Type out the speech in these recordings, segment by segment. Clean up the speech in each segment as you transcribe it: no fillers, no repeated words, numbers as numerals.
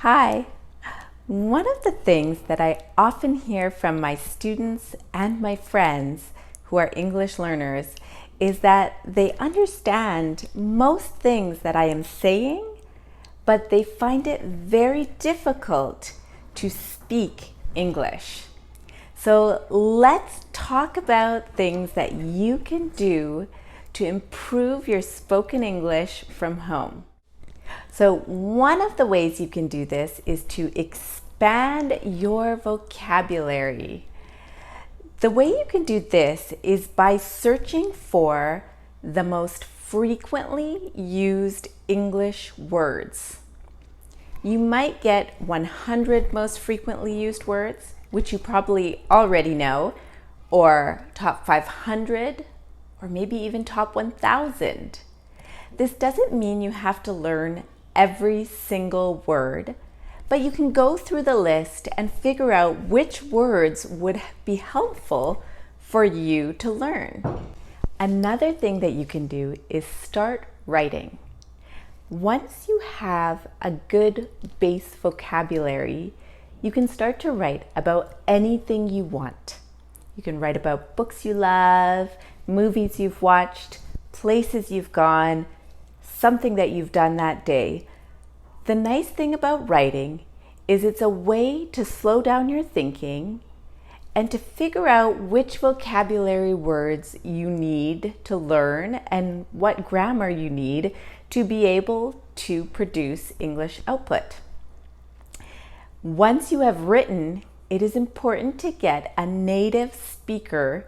Hi. One of the things that I often hear from my students and my friends who are English learners is that they understand most things that I am saying, but they find it very difficult to speak English. So let's talk about things that you can do to improve your spoken English from home. So one of the ways you can do this is to expand your vocabulary. The way you can do this is by searching for the most frequently used English words. You might get 100 most frequently used words, which you probably already know, or top 500, or maybe even top 1,000. This doesn't mean you have to learn every single word, but you can go through the list and figure out which words would be helpful for you to learn. Another thing that you can do is start writing. Once you have a good base vocabulary, you can start to write about anything you want. You can write about books you love, movies you've watched, places you've gone, something that you've done that day. The nice thing about writing is it's a way to slow down your thinking and to figure out which vocabulary words you need to learn and what grammar you need to be able to produce English output. Once you have written, it is important to get a native speaker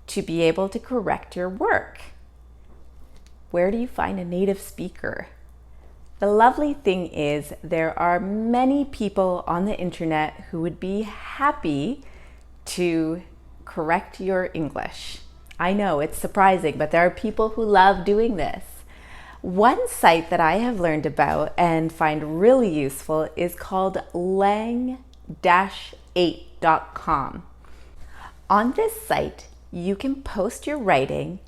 to be able to correct your work. Where do you find a native speaker? The lovely thing is there are many people on the internet who would be happy to correct your English. I know it's surprising, but there are people who love doing this. One site that I have learned about and find really useful is called lang-8.com. On this site, you can post your writing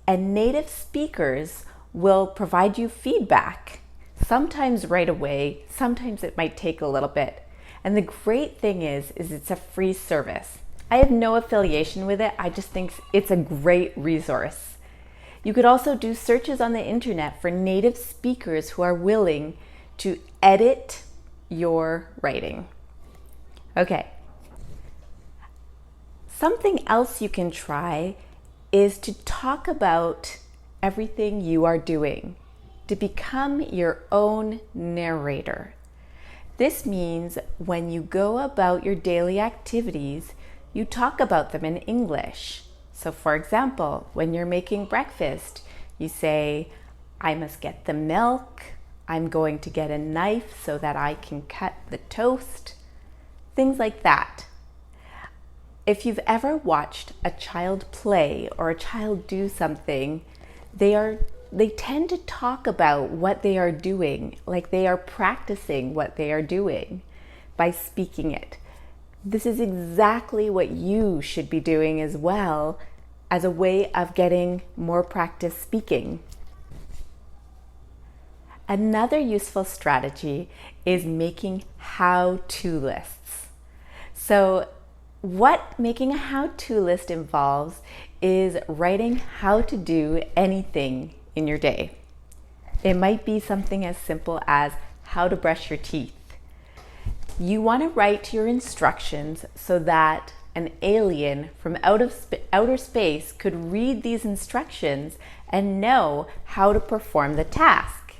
and native speakers will provide you feedback, sometimes right away, sometimes it might take a little bit. And the great thing is it's a free service. I have no affiliation with it, I just think it's a great resource. You could also do searches on the internet for native speakers who are willing to edit your writing. Okay. Something else you can try is to talk about everything you are doing, to become your own narrator. This means when you go about your daily activities, you talk about them in English. So for example, when you're making breakfast, you say, I must get the milk, I'm going to get a knife so that I can cut the toast, things like that. If you've ever watched a child play or a child do something, they tend to talk about what they are doing, like they are practicing what they are doing by speaking it. This is exactly what you should be doing as well as a way of getting more practice speaking. Another useful strategy is making how-to lists. So what making a how-to list involves is writing how to do anything in your day. It might be something as simple as how to brush your teeth. You want to write your instructions so that an alien from outer space could read these instructions and know how to perform the task.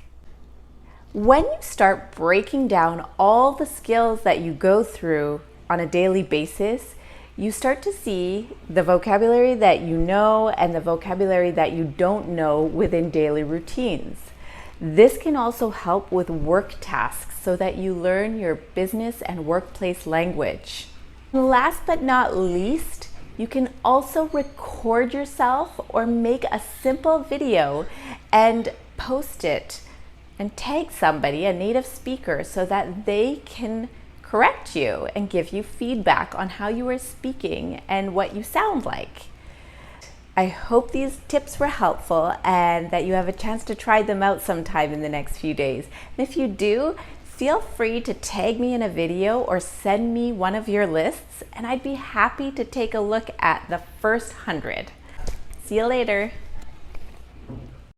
When you start breaking down all the skills that you go through on a daily basis, you start to see the vocabulary that you know and the vocabulary that you don't know within daily routines. This can also help with work tasks so that you learn your business and workplace language. Last but not least, you can also record yourself or make a simple video and post it and tag somebody, a native speaker, so that they can correct you and give you feedback on how you are speaking and what you sound like. I hope these tips were helpful and that you have a chance to try them out sometime in the next few days. And if you do, feel free to tag me in a video or send me one of your lists, and I'd be happy to take a look at the first 100. See you later.